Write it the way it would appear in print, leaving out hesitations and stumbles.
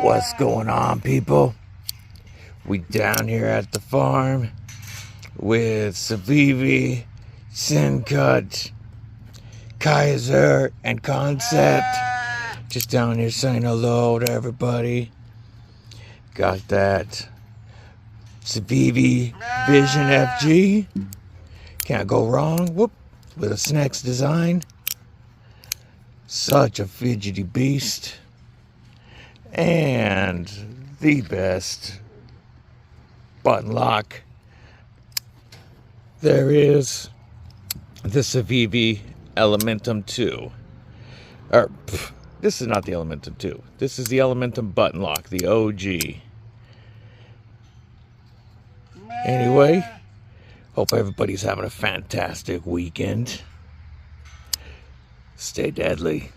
What's going on, people? We down here at the farm with Civivi, Syncut, Kaiser, and Concept. Just down here saying hello to everybody. Got that Civivi Vision FG. Can't go wrong. Whoop. With a Snex design. Such a fidgety beast. And the best button lock there is, the Civivi Elementum 2. This is not the Elementum 2. This is the Elementum button lock, the OG. Anyway, hope everybody's having a fantastic weekend. Stay deadly.